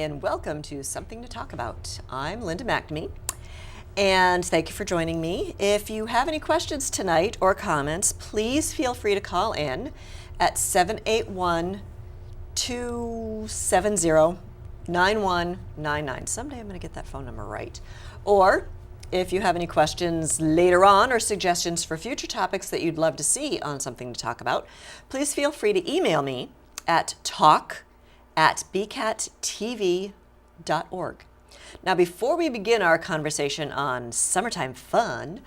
and welcome to Something to Talk About. I'm Linda McNamee, and thank you for joining me. If you have any questions tonight or comments, please feel free to call in at 781-270-9199. Someday I'm going to get that phone number right. Or if you have any questions later on or suggestions for future topics that you'd love to see on Something to Talk About, please feel free to email me at talk@bcattv.org. Now, before we begin our conversation on summertime fun,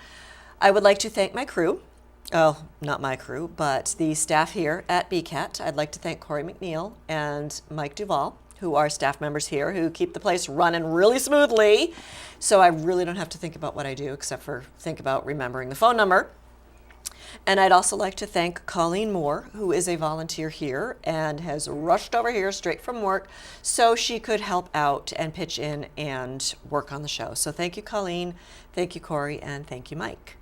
I would like to thank my crew. Oh, not my crew, but the staff here at BCAT. I'd like to thank Corey McNeil and Mike Duvall, who are staff members here who keep the place running really smoothly. So I really don't have to think about what I do except for think about remembering the phone number. And I'd also like to thank Colleen Moore, who is a volunteer here and has rushed over here straight from work so she could help out and pitch in and work on the show. So thank you, Colleen, thank you, Corey, and thank you, Mike.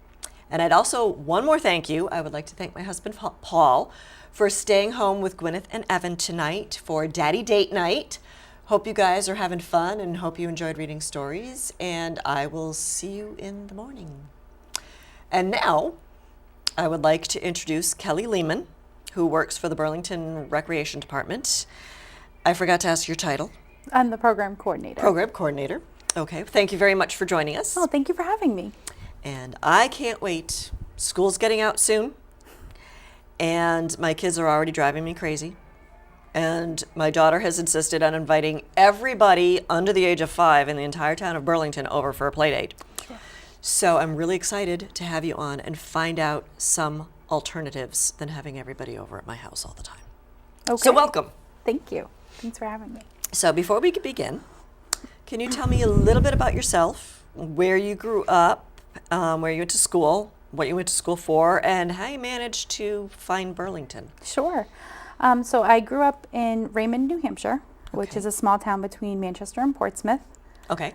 And I'd also, one more thank you, I would like to thank my husband, Paul, for staying home with Gwyneth and Evan tonight for Daddy Date Night. Hope you guys are having fun and hope you enjoyed reading stories, and I will see you in the morning. And now, I would like to introduce Kelly Lehman, who works for the Burlington Recreation Department. I forgot to ask your title. I'm the program coordinator. Program coordinator. Okay, thank you very much for joining us. Oh, thank you for having me. And I can't wait. School's getting out soon, and my kids are already driving me crazy. And my daughter has insisted on inviting everybody under the age of 5 in the entire town of Burlington over for a play date. Sure. So I'm really excited to have you on and find out some alternatives than having everybody over at my house all the time. Okay. So welcome. Thank you. Thanks for having me. So before we begin, can you tell me a little bit about yourself, where you grew up, where you went to school, what you went to school for, and how you managed to find Burlington? Sure. So I grew up in Raymond, New Hampshire, which is a small town between Manchester and Portsmouth. Okay.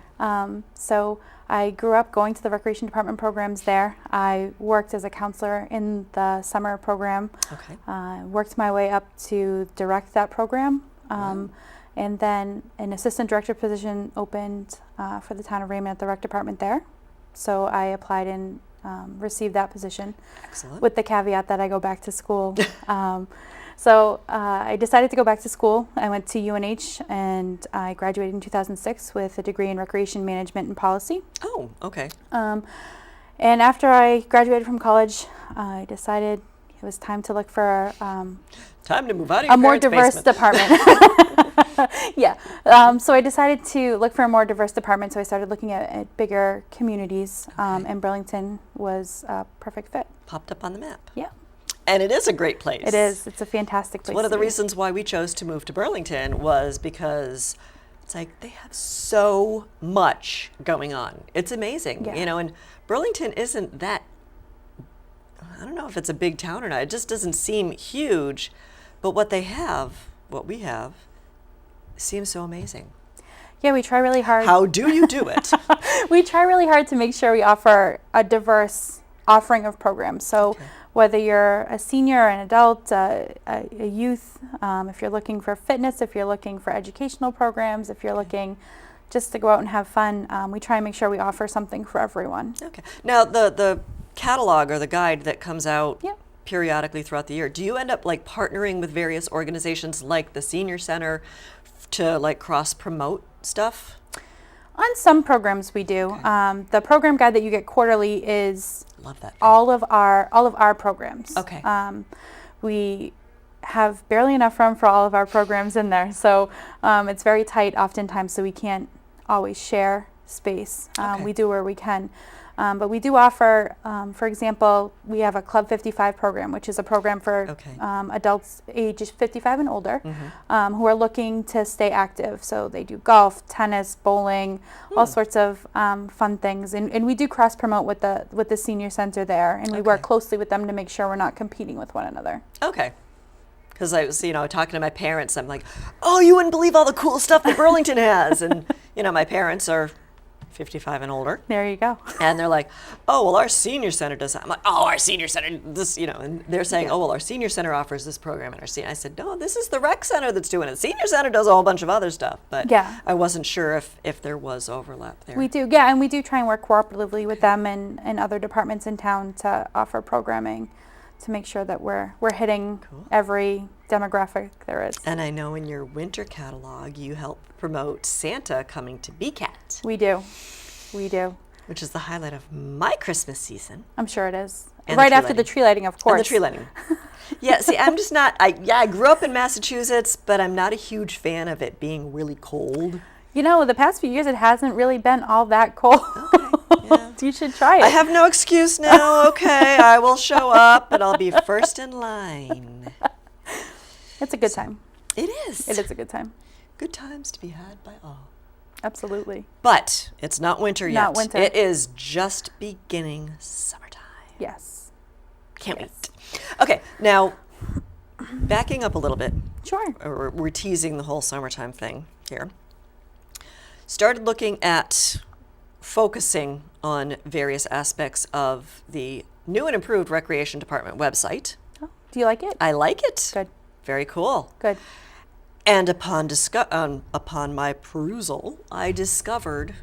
So I grew up going to the recreation department programs there. I worked as a counselor in the summer program. Okay. Worked my way up to direct that program. Wow. And then an assistant director position opened for the town of Raymond at the rec department there. So I applied and received that position. Excellent. With the caveat that I go back to school. So I decided to go back to school. I went to UNH and I graduated in 2006 with a degree in recreation management and policy. Oh, okay. And after I graduated from college, I decided it was time to look for Time to move out of your a more parents' diverse basement. department. Yeah. So I decided to look for a more diverse department. So I started looking at bigger communities, Okay. and Burlington was a perfect fit. Popped up on the map. Yeah. And it is a great place. It is. It's a fantastic place. One of to the be. reasons why we chose to move to Burlington was because it's like they have so much going on. It's amazing, Yeah. you know, and Burlington isn't that, I don't know if it's a big town or not. It just doesn't seem huge, but what we have, seems so amazing. Yeah, we try really hard. How do you do it? We try really hard to make sure we offer a diverse offering of programs. So Okay. whether you're a senior, an adult, a youth, if you're looking for fitness, if you're looking for educational programs, if you're looking just to go out and have fun, we try and make sure we offer something for everyone. Okay. Now, the catalog or the guide that comes out Yep. periodically throughout the year, do you end up like partnering with various organizations like the Senior Center to like cross-promote stuff? On some programs we do. Okay. The program guide that you get quarterly is Love that. all of our programs. Okay. We have barely enough room for all of our programs in there, so it's very tight oftentimes, so we can't always share space. Okay. We do where we can. But we do offer, for example, we have a Club 55 program, which is a program for Okay. adults ages 55 and older Mhm. who are looking to stay active. So they do golf, tennis, bowling, all sorts of fun things. And we do cross-promote with the senior center there, and we work Okay. closely with them to make sure we're not competing with one another. Okay. Because I was, talking to my parents, I'm like, oh, you wouldn't believe all the cool stuff that Burlington has. And, my parents are 55 and older. There you go. And they're like, oh, well, our senior center does that. I'm like, oh, our senior center, this, and they're saying, oh, well, our senior center offers this program. And I said, no, this is the rec center that's doing it. Senior center does a whole bunch of other stuff. But Yeah. I wasn't sure if there was overlap there. We do, yeah, and we do try and work cooperatively with them and other departments in town to offer programming to make sure that we're hitting every demographic there is. And I know in your winter catalog, you help promote Santa coming to BCAT. We do. Which is the highlight of my Christmas season. I'm sure it is. And Right the tree after the lighting. tree lighting, of course. And the tree lighting. Yeah, see, I'm just not, I grew up in Massachusetts, but I'm not a huge fan of it being really cold. The past few years it hasn't really been all that cold. Yeah. You should try it. I have no excuse now. Okay, I will show up and I'll be first in line. It's a good time. It is. It is a good time. Good times to be had by all. Absolutely. But it's not winter yet. Not winter. It is just beginning summertime. Yes. Can't wait. Okay, now backing up a little bit. Sure. We're teasing the whole summertime thing here. Started looking at focusing on various aspects of the new and improved Recreation Department website. Oh, do you like it? I like it. Good. Very cool. Good. And upon my perusal, I discovered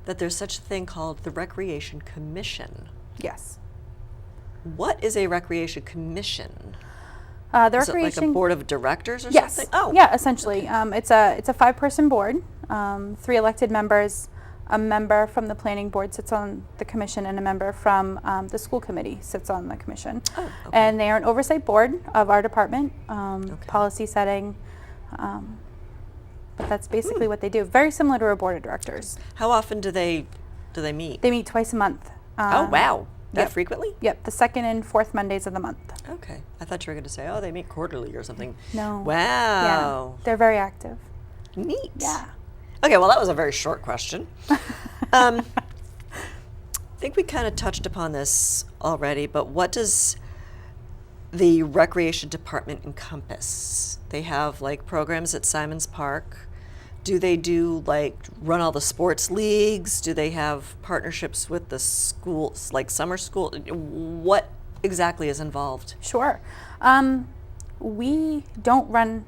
that there's such a thing called the Recreation Commission. Yes. What is a Recreation Commission? The Is it recreation. like a board of directors or Yes. something? Oh. Yeah, essentially. It's a 5-person board, 3 elected members, a member from the planning board sits on the commission, and a member from the school committee sits on the commission. Oh, okay. And they are an oversight board of our department, policy setting. But that's basically what they do. Very similar to a board of directors. How often do they meet? They meet twice a month. Oh, wow. That yep. frequently? Yep, the 2nd and 4th Mondays of the month. Okay. I thought you were going to say, oh, they meet quarterly or something. No. Wow. Yeah, they're very active. Neat. Yeah. Okay, well, that was a very short question. I think we kind of touched upon this already, but what does the Recreation Department encompass? They have like programs at Simons Park. Do they do run all the sports leagues? Do they have partnerships with the schools, like summer school? What exactly is involved? Sure. We don't run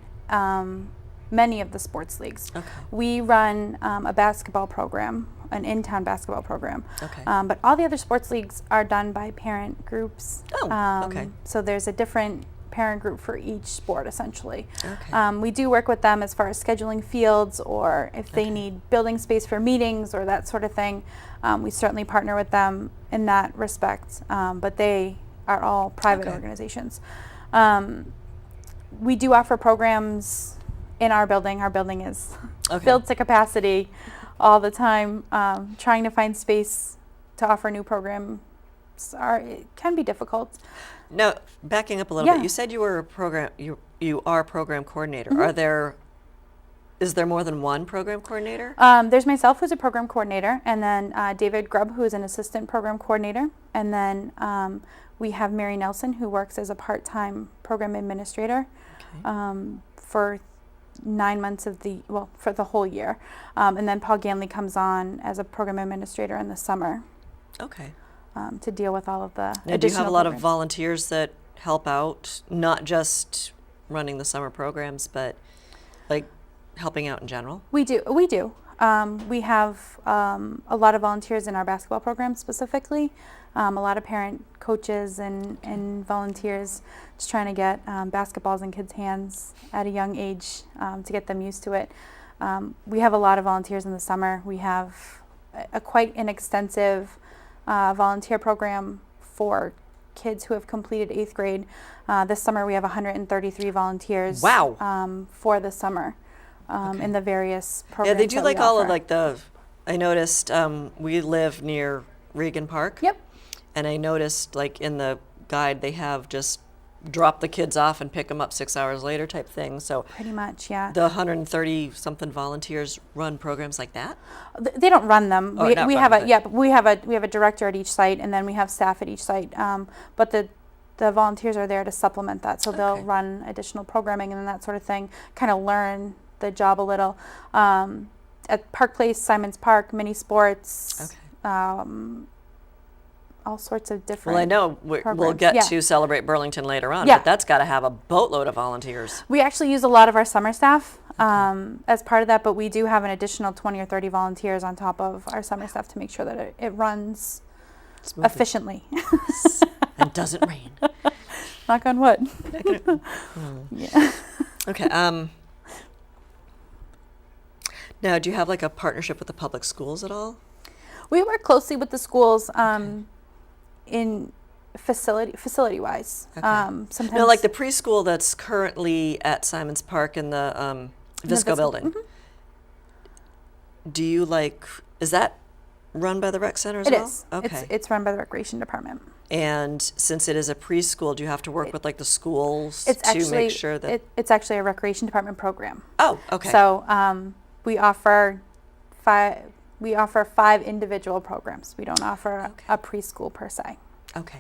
many of the sports leagues. Okay. We run a basketball program, an in-town basketball program. Okay. But all the other sports leagues are done by parent groups. Oh, okay. So there's a different parent group for each sport, essentially. Okay. We do work with them as far as scheduling fields, or if they need building space for meetings or that sort of thing. We certainly partner with them in that respect, but they are all private organizations. We do offer programs in our building. Our building is filled to capacity all the time. Trying to find space to offer new programs it can be difficult. Now, backing up a little bit, you said you were a program. You are a program coordinator. Mm-hmm. Is there more than one program coordinator? There's myself, who's a program coordinator, and then David Grubb, who is an assistant program coordinator, and then we have Mary Nelson, who works as a part-time program administrator for 9 months for the whole year, and then Paul Ganley comes on as a program administrator in the summer. Okay. To deal with all of the Now, do you have a lot of programs. volunteers that help out, not just running the summer programs, but like helping out in general? We do. We have a lot of volunteers in our basketball program specifically. A lot of parent coaches and volunteers just trying to get basketballs in kids' hands at a young age to get them used to it. We have a lot of volunteers in the summer. We have quite an extensive volunteer program for kids who have completed 8th grade. This summer we have 133 volunteers. Wow. For the summer. In the various programs. Yeah, they do that like we all offer. of I noticed we live near Regan Park. Yep. And I noticed in the guide they have just drop the kids off and pick them up 6 hours later type thing. So Pretty much, yeah. the 130 something volunteers run programs like that? They don't run them. Oh, not we run have them, a but we have a director at each site, and then we have staff at each site. But the volunteers are there to supplement that, so they'll run additional programming and that sort of thing. Kind of learn the job a little. at Park Place, Simon's Park, mini sports, Okay. all sorts of different. Well, I know we'll programs. get Yeah. to Celebrate Burlington later on, Yeah. but that's got to have a boatload of volunteers. We actually use a lot of our summer staff as part of that, but we do have an additional 20 or 30 volunteers on top of our summer staff to make sure that it runs Smoothly. efficiently. And doesn't rain. Knock on wood. Yeah. Okay. Now, do you have like a partnership with the public schools at all? We work closely with the schools in facility wise. Okay. Sometimes No, like the preschool that's currently at Simon's Park in the Visco building. Mhm. Do you is that run by the rec center as It well? is. Okay. It's run by the recreation department. And since it is a preschool, do you have to work with like the schools It's to actually make sure that? it's actually a recreation department program. Oh, okay. So we offer five individual programs. We don't offer a preschool per se. Okay.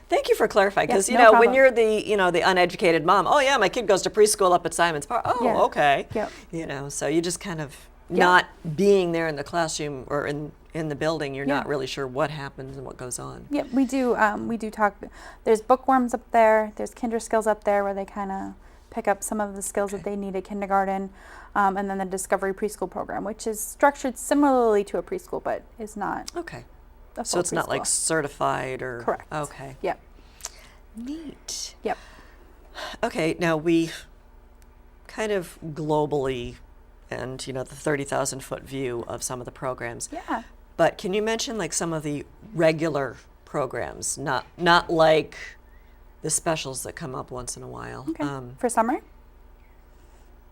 Thank you for clarifying, because no when problem. you're the uneducated mom, oh yeah, my kid goes to preschool up at Simon's Park. Oh, Yeah. okay. Yep. So you just kind of not being there in the classroom or in the building, you're Yeah. not really sure what happens and what goes on. Yep, we do. We do talk. There's bookworms up there. There's kinder skills up there where they kind of pick up some of the skills that they need at kindergarten, and then the Discovery Preschool program, which is structured similarly to a preschool, but is not. Okay. A So full it's not like preschool. certified or. Correct. Okay. Yep. Neat. Yep. Okay, now we kind of globally and the 30,000-foot view of some of the programs. Yeah. But can you mention like some of the regular programs, not like the specials that come up once in a while? Okay. For summer.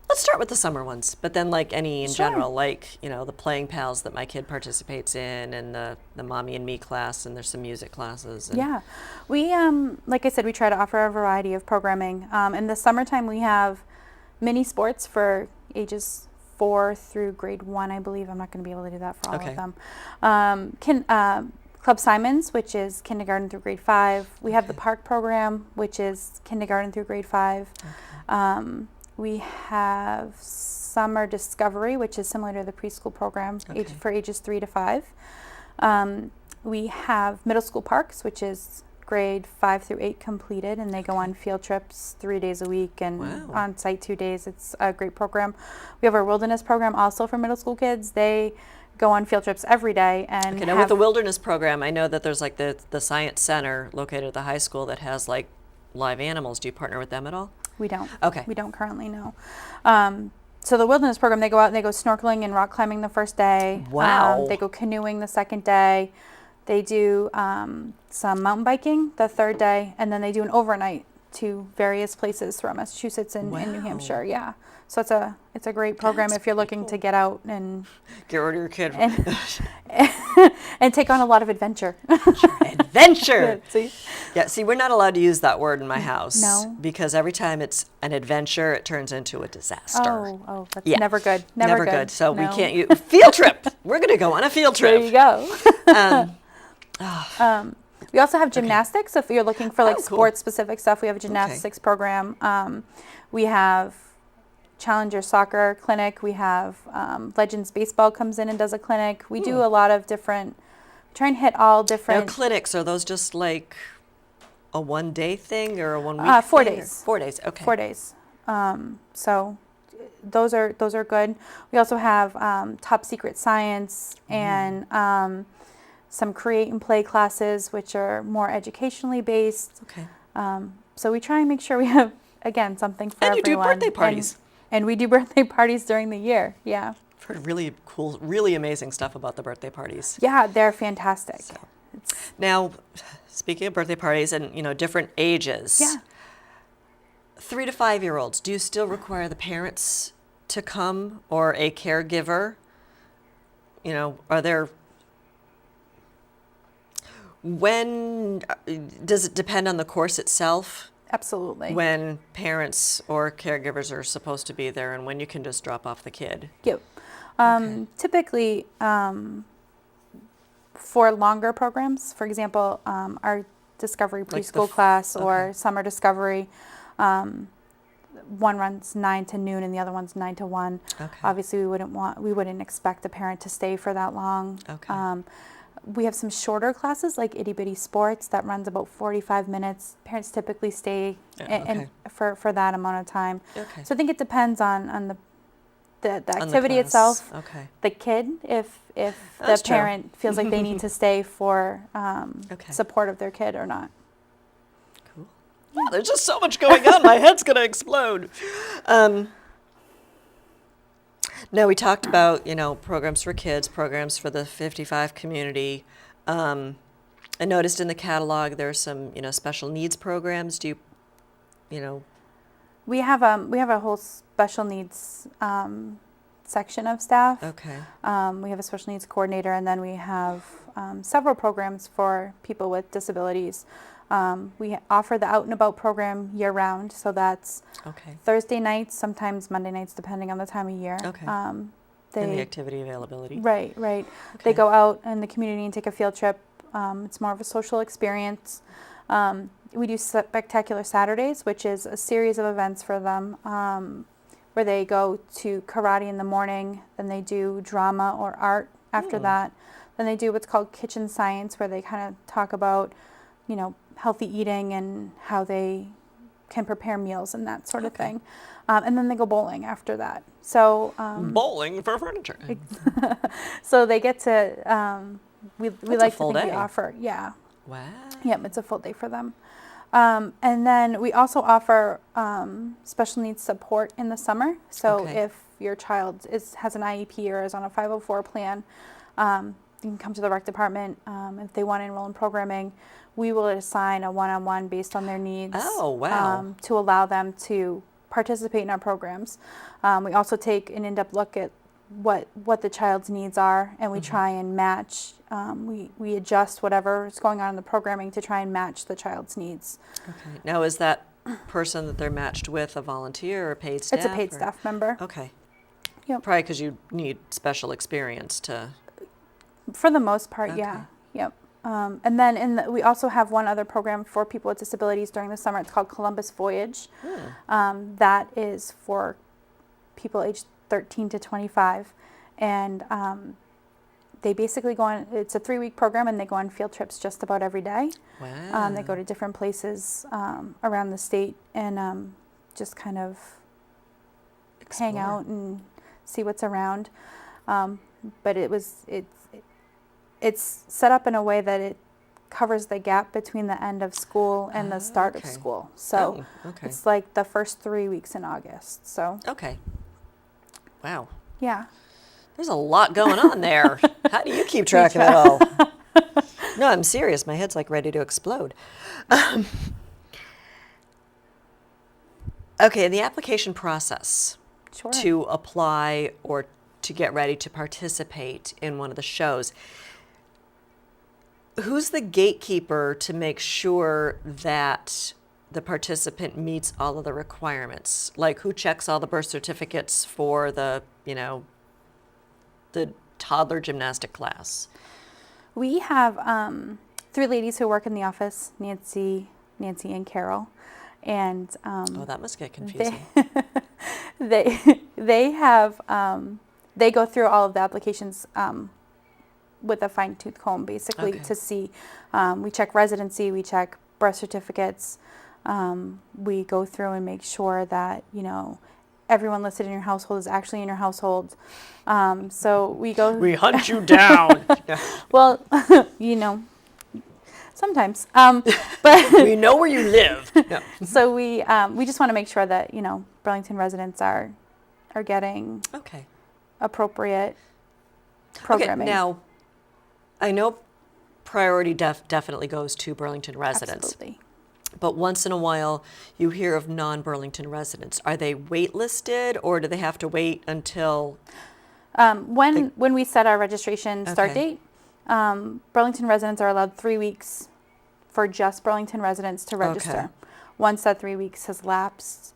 Let's start with the summer ones, but then like any in Sure. general, like the Playing Pals that my kid participates in, and the Mommy and Me class, and there's some music classes. And Yeah, we like I said, we try to offer a variety of programming. In the summertime, we have mini sports for ages 4 through grade 1, I believe. I'm not going to be able to do that for all Okay. of them. Club Simons, which is kindergarten through grade 5. We have the Park program, which is kindergarten through grade 5. We have Summer Discovery, which is similar to the preschool program for ages 3 to 5. We have Middle School Parks, which is grade 5 through 8 completed, and they go on field trips 3 days a week and Wow. on site 2 days. It's a great program. We have our Wilderness program also for middle school kids. They go on field trips every day. And Okay, now with the Wilderness program, I know that there's like the Science Center located at the high school that has like live animals. Do you partner with them at all? We don't. Okay. We don't currently know. So the Wilderness program, they go out and they go snorkeling and rock climbing the first day. Wow. They go canoeing the second day. They do some mountain biking the third day, and then they do an overnight to various places throughout Massachusetts and New Wow. Hampshire. Yeah. So it's a great program That's if you're pretty looking cool. to get out and Get rid of your kid. and take on a lot of adventure. Adventure. See? Yeah, see, we're not allowed to use that word in my house. No. Because every time it's an adventure, it turns into a disaster. Oh, that's Yeah. never good. Never good. So we No. can't use field trip. We're going to go on a field There you trip. go. Um, We also have gymnastics. So if you're looking for like Oh, cool. sports specific stuff, we have a gymnastics program. We have Challenger Soccer Clinic. We have Legends Baseball comes in and does a clinic. We do a lot of different, try and hit all now, different. clinics, are those just like a one-day thing or a one-week 4 thing, or- days. 4 days, okay. 4 days. So those are good. We also have Top Secret Science and some Create and Play classes, which are more educationally based. Okay. So we try and make sure we have, again, something for And you do everyone. birthday parties. And we do birthday parties during the year. Yeah. I've heard really cool, really amazing stuff about the birthday parties. Yeah, they're fantastic. So. It's, Now, speaking of birthday parties and, different ages. yeah. 3 to 5-year-olds, do you still require the parents to come or a caregiver? Are there, when, does it depend on the course itself? Absolutely. When parents or caregivers are supposed to be there and when you can just drop off the kid? Yep. Okay. Typically, for longer programs, for example, our Discovery Like the Preschool class okay. or Summer Discovery, one runs 9 to noon and the other one's 9 to 1. Okay. Obviously, we wouldn't expect the parent to stay for that long. Okay. We have some shorter classes like Itty Bitty Sports that runs about 45 minutes. Parents typically stay for that amount of time. Okay. So I think it depends on the activity class. itself, Okay. the kid, if the That's true. parent feels like they need to stay for Okay. support of their kid or not. Cool. Yeah, there's just so much going on. My head's going to explode. Now, we talked about, programs for kids, programs for the 55 community. I noticed in the catalog there's some, special needs programs. Do you, We have a whole special needs section of staff. Okay. We have a special needs coordinator, and then we have several programs for people with disabilities. We offer the Out and About program year round, so that's Okay. Thursday nights, sometimes Monday nights, depending on the time of year. Okay. And the activity availability. Right. Okay. They go out in the community and take a field trip. It's more of a social experience. We do Spectacular Saturdays, which is a series of events for them, where they go to karate in the morning, then they do drama or art after that. Then they do what's called kitchen science, where they kind of talk about, healthy eating and how they can prepare meals and that sort of thing. And then they go bowling after that. So bowling for furniture. so they get to we like to full think we day. offer Wow. Yep, it's a full day for them. And then we also offer special needs support in the summer. So Okay. if your child has an IEP or is on a 504 plan, you can come to the rec department. If they want to enroll in programming, we will assign a one-on-one based on their needs. Oh, wow. To allow them to participate in our programs. We also take an in-depth look at what the child's needs are, and we try and match. We adjust whatever is going on in the programming to try and match the child's needs. Okay. Now, is that person that they're matched with a volunteer or a paid staff? It's a paid or? staff member. Okay. Yep. Probably because you need special experience to. For the most part, Okay. yeah. Yep. And then we also have one other program for people with disabilities during the summer. It's called Columbus Voyage. That is for people aged 13 to 25. And they basically go on, it's a 3-week program, and they go on field trips just about every day. Wow. They go to different places around the state and just kind of hang Explore. out and see what's around. But it's set up in a way that it covers the gap between the end of school and the start of okay. school. So Okay. it's like the first 3 weeks in August. So Okay. Wow. yeah. There's a lot going on there. How do you keep track of it all? No, I'm serious. My head's like ready to explode. Okay, the application process Sure. to apply or to get ready to participate in one of the shows. Who's the gatekeeper to make sure that the participant meets all of the requirements? Like, who checks all the birth certificates for the toddler gymnastic class? We have 3 ladies who work in the office, Nancy, and Carol. And Oh, that must get confusing. they have they go through all of the applications with a fine-tooth comb, basically, Okay. to see. We check residency, we check birth certificates. We go through and make sure that everyone listed in your household is actually in your household. So we go. We hunt you down. Well, sometimes, but We know where you live. No. so we just want to make sure that Burlington residents are getting Okay. appropriate programming. Okay, now, I know priority definitely goes to Burlington residents. Absolutely. But once in a while, you hear of non-Burlington residents. Are they waitlisted, or do they have to wait until? When we set our registration start Okay. date, Burlington residents are allowed 3 weeks for just Burlington residents to register. Okay. Once that 3 weeks has lapsed,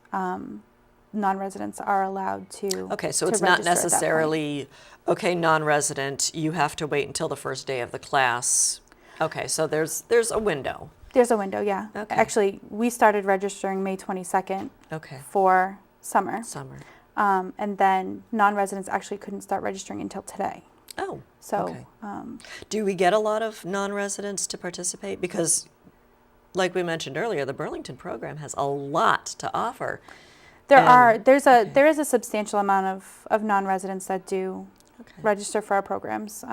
non-residents are allowed to. Okay, so to it's not register at that point. necessarily, okay, non-resident, you have to wait until the first day of the class. Okay, so there's a window. There's a window, yeah. Okay. Actually, we started registering May 22nd Okay. for summer. Summer. And then non-residents actually couldn't start registering until today. Oh. So, okay. Do we get a lot of non-residents to participate? Because, like we mentioned earlier, the Burlington program has a lot to offer. there is a substantial amount of non-residents that do Okay. register for our programs,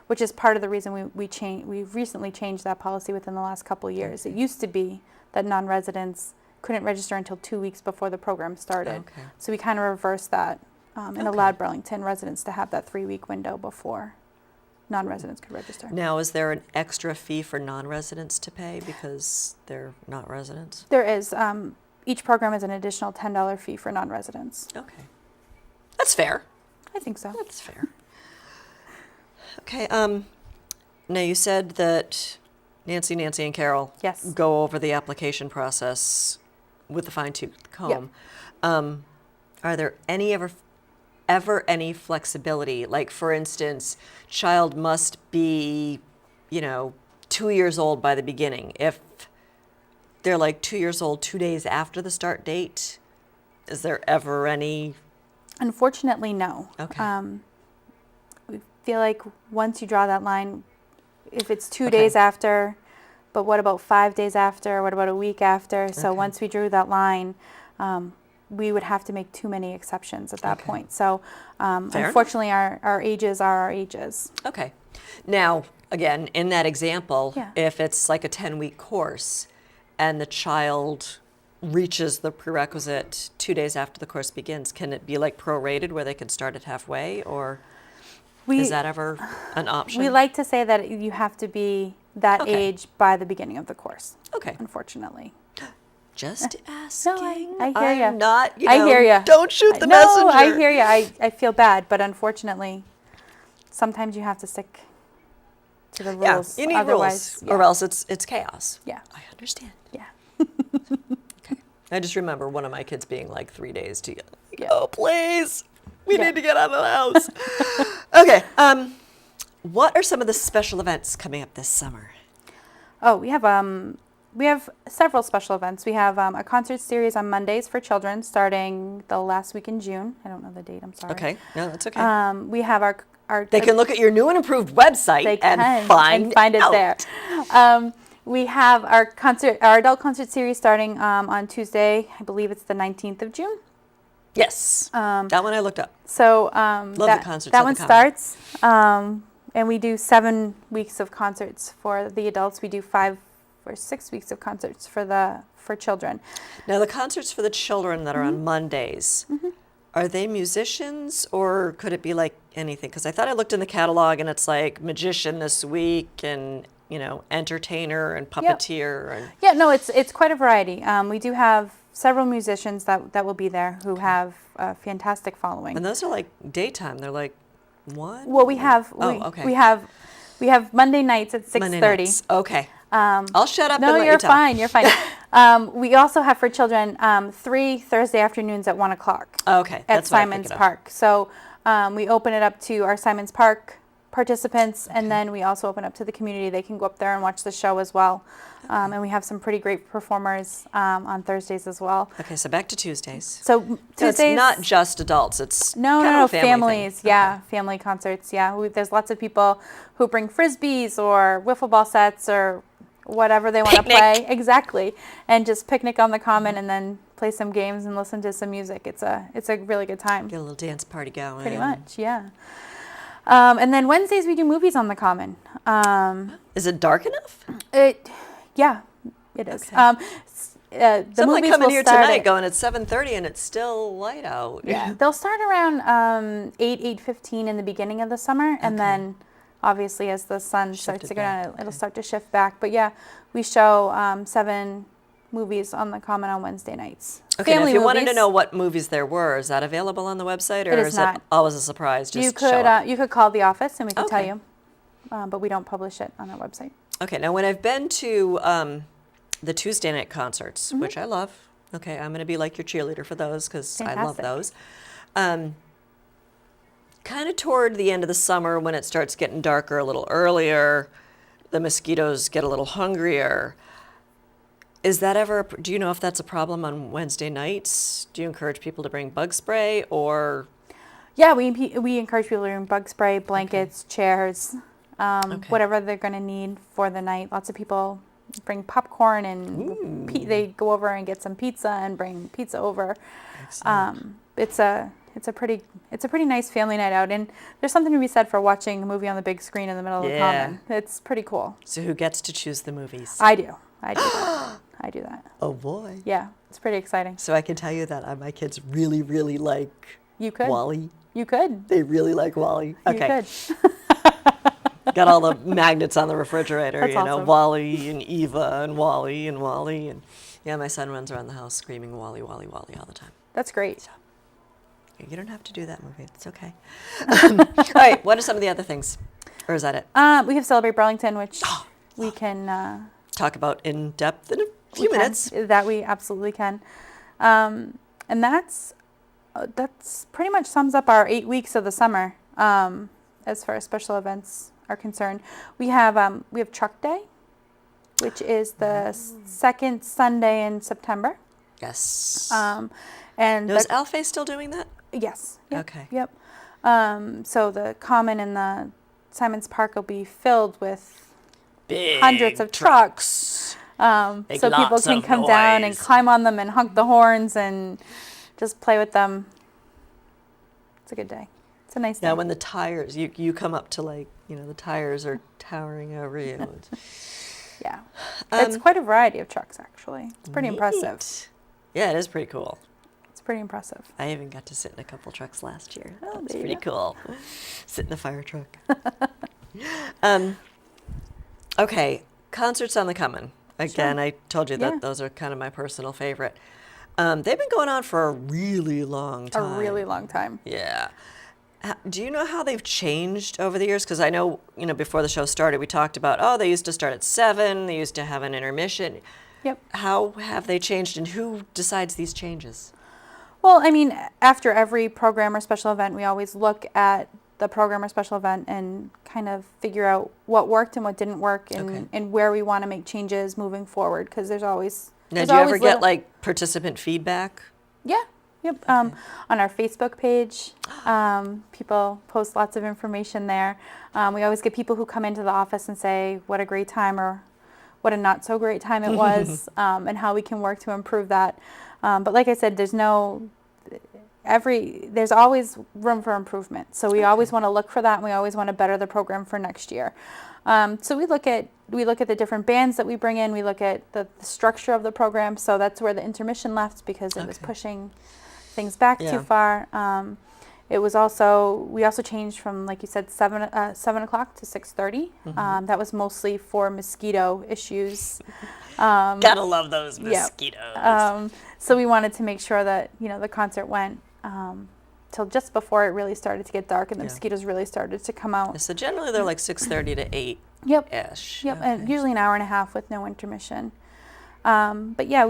which is part of the reason we've recently changed that policy within the last couple of years. It used to be that non-residents couldn't register until 2 weeks before the program started. Okay. So we kind of reversed that and allowed Burlington residents to have that 3-week window before non-residents could register. Now, is there an extra fee for non-residents to pay because they're not residents? There is. Each program is an additional $10 fee for non-residents. Okay. That's fair. I think so. That's fair. Okay. Now, you said that Nancy, and Carol Yes. go over the application process with a fine-tooth comb. Are there ever any flexibility? Like, for instance, child must be, 2 years old by the beginning. If they're like 2 years old 2 days after the start date, is there ever any? Unfortunately, no. Okay. We feel like once you draw that line, if it's 2 Okay. days after, but what about 5 days after? What about a week after? So Okay. once we drew that line, we would have to make too many exceptions at that Okay. point. So Fair unfortunately, our ages are our ages. Okay. Now, again, in that example, Yeah. if it's like a 10-week course and the child reaches the prerequisite 2 days after the course begins, can it be like prorated where they can start it halfway, or is that ever an option? We like to say that you have to be that Okay. age by the beginning of the course, Okay. unfortunately. Just asking. I hear ya. I'm not, I hear ya. Don't shoot the No, messenger. I hear you. I feel bad, but unfortunately, sometimes you have to stick to the Yeah, rules. you need Otherwise, rules, or else it's chaos. Yeah. I understand. Yeah. Okay. I just remember one of my kids being like 3 days too young. Like, Yeah. oh, please, we Yeah. need to get out of the house. Okay. What are some of the special events coming up this summer? Oh, we have several special events. We have a concert series on Mondays for children starting the last week in June. I don't know the date. I'm sorry. Okay. No, that's okay. We have our They can look at your new and improved website They can and find it out. there. We have our adult concert series starting on Tuesday. I believe it's the 19th of June. Yes. That one I looked up. So the concerts that at one the Common. starts, and we do 7 weeks of concerts for the adults. We do 5 or 6 weeks of concerts for children. Now, the concerts for the children that are on Mondays, are they musicians, or could it be like anything? Because I thought I looked in the catalog and it's like magician this week and, entertainer and puppeteer. And Yeah, no, it's quite a variety. We do have several musicians that will be there who have a fantastic following. And those are like daytime. They're like 1? Well, we have okay. we have Monday nights at 6:30. Monday nights. Okay. I'll shut up No, and let you're you talk. fine. You're fine. We also have for children 3 Thursday afternoons at 1 o'clock Okay. at That's what I Simons figured of. Park. So we open it up to our Simons Park participants, and then we also open up to the community. They can go up there and watch the show as well. And we have some pretty great performers on Thursdays as well. Okay, so back to Tuesdays. So So Tuesdays, it's not just adults. It's no, kind no, of a family families. thing. Yeah, family concerts. Yeah, there's lots of people who bring frisbees or wiffle ball sets or whatever they want to Picnic. play. Exactly, and just picnic on the common and then play some games and listen to some music. It's a really good time. Get a little dance party going. Pretty much, yeah. And then Wednesdays we do movies on the common. Is it dark enough? Yeah, it is. Okay. The So I'm like movies coming will here start tonight at- going at 7:30 and it's still light out. Yeah, they'll start around 8:15 in the beginning of the summer, and Okay. then obviously as the sun Shift starts it to go down, back, it'll okay. start to shift back. But yeah, we show 7 movies on the common on Wednesday nights. Okay, now Family if you wanted to movies. know what movies there were, is that available on the website, or It is is not. it always a surprise? Just You show could up? you could call the office and we could tell Okay. you, but we don't publish it on our website. Okay, now when I've been to the Tuesday night concerts, Mm-hmm. which I love, okay, I'm going to be like your cheerleader for those because I love Fantastic. those. Kind of toward the end of the summer when it starts getting darker a little earlier, the mosquitoes get a little hungrier. Is that ever, do you know if that's a problem on Wednesday nights? Do you encourage people to bring bug spray or? Yeah, we encourage people to bring bug spray, blankets, chairs, whatever they're going to need for the night. Lots of people bring popcorn and they go over and get some pizza and bring pizza over. Excellent. It's a pretty nice family night out, and there's something to be said for watching a movie on the big screen in the middle of the common. It's pretty cool. So who gets to choose the movies? I do that. I do that. Oh boy. Yeah, it's pretty exciting. So I can tell you that my kids really, really like Wall-E. You could. They really like Wall-E. Okay. You could. Got all the magnets on the refrigerator, That's awesome. Wall-E and Eva and Wall-E and Wall-E. And yeah, my son runs around the house screaming Wall-E, Wall-E, Wall-E all the time. That's great. So, you don't have to do that movie. It's okay. All right. What are some of the other things? Or is that it? We have Celebrate Burlington, which we can talk about in depth in a few minutes. That we absolutely can. And that's pretty much sums up our 8 weeks of the summer as far as special events are concerned. We have Truck Day, which is the second Sunday in September. Yes. And is Alfay still doing that? Yes. Yep, okay. Yep. So the Common in the Simons Park will be filled with hundreds of trucks. So people can come down and climb on them and honk the horns and just play with them. It's a good day. It's a nice day. Now, when the tires, you come up to the tires are towering over you. Yeah. It's quite a variety of trucks, actually. It's pretty impressive. Yeah, it is pretty cool. It's pretty impressive. I even got to sit in a couple trucks last year. Oh, That's pretty cool. Sit in a fire truck. Okay, concerts on the Common. Again, I told you that those are kind of my personal favorite. They've been going on for a really long time. A really long time. Yeah. Do you know how they've changed over the years? Because I know, before the show started, we talked about, they used to start at 7, they used to have an intermission. Yep. How have they changed, and who decides these changes? Well, I mean, after every program or special event, we always look at the program or special event and kind of figure out what worked and what didn't work and where we want to make changes moving forward, because there's always... Now, do you ever get, participant feedback? Yeah. Yep. On our Facebook page, people post lots of information there. We always get people who come into the office and say what a great time or what a not so great time it was, and how we can work to improve that. But like I said, there's always room for improvement. So we always want to look for that, and we always want to better the program for next year. So we look at the different bands that we bring in. We look at the structure of the program. So that's where the intermission left, because it was pushing things back too far. We also changed from, like you said, 7 o'clock to 6:30. That was mostly for mosquito issues. Gotta love those mosquitoes. So we wanted to make sure that the concert went till just before it really started to get dark and the mosquitoes really started to come out. So generally they're like 6:30 to 8. Ish. Yep. And usually an hour and a half with no intermission. But yeah,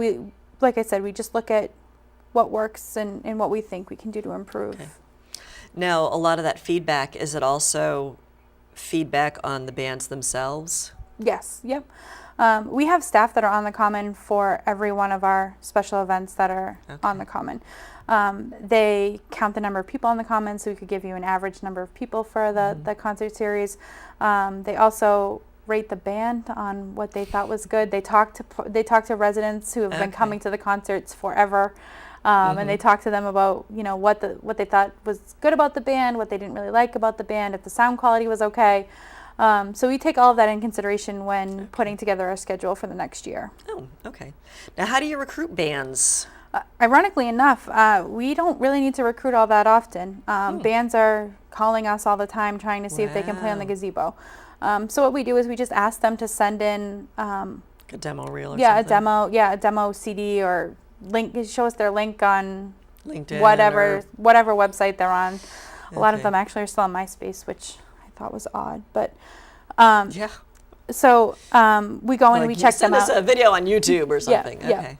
like I said, we just look at what works and what we think we can do to improve. Okay. Now, a lot of that feedback, is it also feedback on the bands themselves? Yes. Yep. We have staff that are on the Common for every one of our special events that are on the Common. They count the number of people on the Common, so we could give you an average number of people for the concert series. They also rate the band on what they thought was good. They talk to residents who have been coming to the concerts forever. And they talk to them about, what they thought was good about the band, what they didn't really like about the band, if the sound quality was okay. So we take all of that in consideration when putting together our schedule for the next year. Oh, okay. Now, how do you recruit bands? Ironically enough, we don't really need to recruit all that often. Bands are calling us all the time trying to see if they can play on the gazebo. So what we do is we just ask them to send in a demo reel or something? A demo CD or show us their link on LinkedIn, whatever website they're on. A lot of them actually are still on MySpace, which I thought was odd, but so we go and we check them out. Send us a video on YouTube or something. Okay.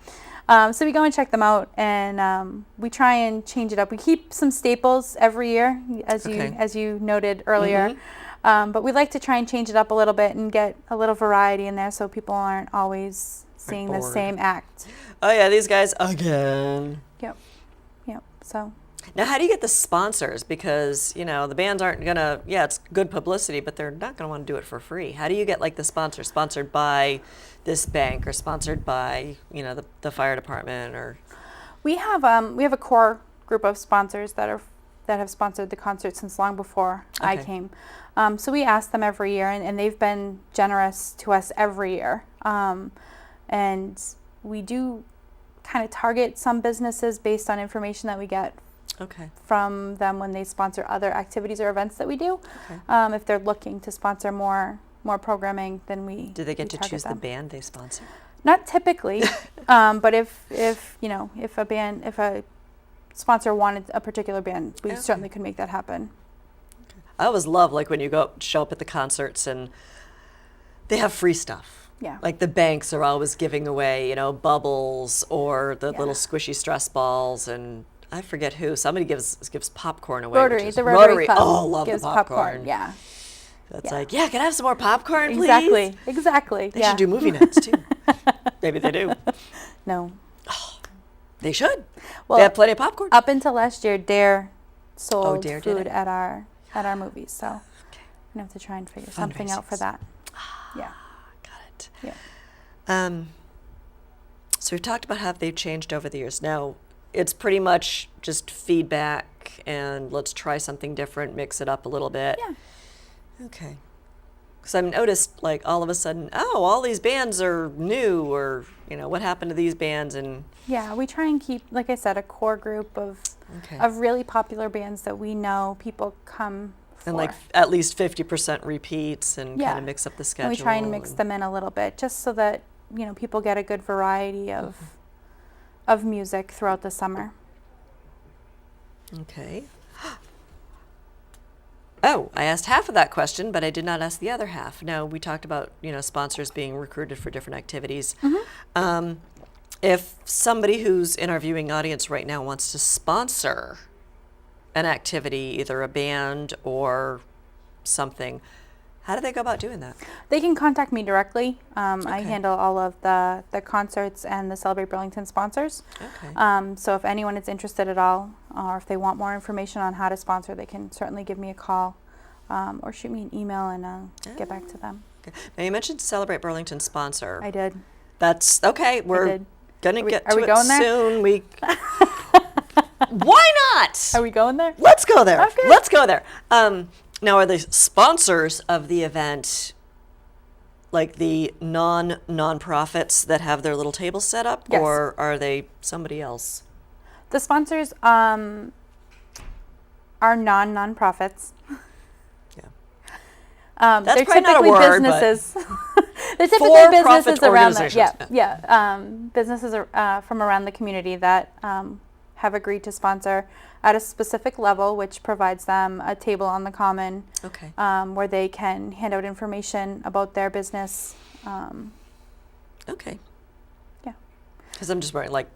So we go and check them out, and we try and change it up. We keep some staples every year, as you noted earlier. But we like to try and change it up a little bit and get a little variety in there, so people aren't always seeing the bored. same act. Oh yeah, these guys again. Yep. So Now, how do you get the sponsors? Because, the bands aren't going to, it's good publicity, but they're not going to want to do it for free. How do you get, like, the sponsor, sponsored by this bank or sponsored by, the fire department or? we have a core group of sponsors that have sponsored the concert since long before I Okay. came. So we ask them every year, and they've been generous to us every year. And we do kind of target some businesses based on information that we get Okay. from them when they sponsor other activities or events that we do. Okay. If they're looking to sponsor more programming, then we Do they get to target choose the them. band they sponsor? Not typically, but if a sponsor wanted a particular band, we Okay. certainly could make that happen. I always love, like, when you show up at the concerts and they have free stuff. Yeah. Like the banks are always giving away, bubbles or the Yeah. little squishy stress balls, and I forget who. Somebody gives popcorn away. Rotary, which is the Rotary Club Oh, love gives the popcorn. Yeah, That's Yeah. like, can I have some more popcorn, please? Exactly. They yeah. should do movie nights too. Maybe they do. No. They should. Well, They have plenty of popcorn. Up until last year, Dare sold Dare did food it? at our movies, so I'm gonna have to try and figure something out for Fundraisings. that. Yeah. Got it. Yeah. So we've talked about how they've changed over the years. Now, it's pretty much just feedback and let's try something different, mix it up a little bit. Yeah. Okay. Because I've noticed, like, all of a sudden, all these bands are new, or, what happened to these bands? And Yeah, we try and keep, like I said, a core group of Okay. really popular bands that we know people come for. and like at least 50% repeats and Yeah. kind of mix up the schedule. And we try and mix them in a little bit, just so that people get a good variety of music throughout the summer. Okay. Oh, I asked half of that question, but I did not ask the other half. Now, we talked about, sponsors being recruited for different activities. If somebody who's in our viewing audience right now wants to sponsor an activity, either a band or something, how do they go about doing that? They can contact me directly. I Okay. handle all of the concerts and the Celebrate Burlington sponsors. Okay. So if anyone is interested at all, or if they want more information on how to sponsor, they can certainly give me a call or shoot me an email, and I'll get back to them. Okay. Now, you mentioned Celebrate Burlington sponsor. I did. That's okay. We're did. gonna get are to we it going there? soon. Why not? Are we going there? Let's go there. Okay. Let's go there. Now, are the sponsors of the event like the non-profits that have their little tables set up, Yes. or are they somebody else? The sponsors are non-profits. Yeah. That's They're probably not a typically word, but- businesses. They're typically For-profit businesses around the organizations. businesses from around the community that have agreed to sponsor at a specific level, which provides them a table on the common Okay. where they can hand out information about their business. Okay. Yeah. Because I'm just wondering, like,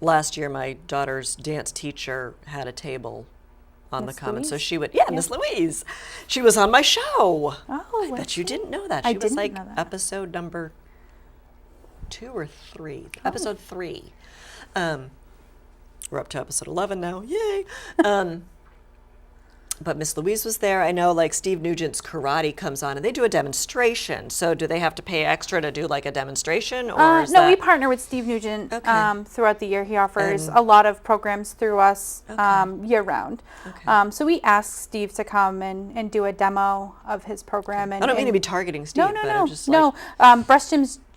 last year my daughter's dance teacher had a table on Miss the common, so Louise? she would, Yeah. Miss Louise, she was on my show. Oh, I was bet you she? didn't know that. I She was didn't like know that. episode number 2 or 3. Oh. Episode 3. We're up to episode 11 now. Yay! But Miss Louise was there. I know, like, Steve Nugent's karate comes on and they do a demonstration. So do they have to pay extra to do like a demonstration, or is No, we that partner with Steve Nugent Okay. throughout the year. He offers And- a lot of programs through us Okay. year round. Okay. So we asked Steve to come and do a demo of his program. And, I don't mean to and- be targeting Steve, No, no, but no, I'm just no. like,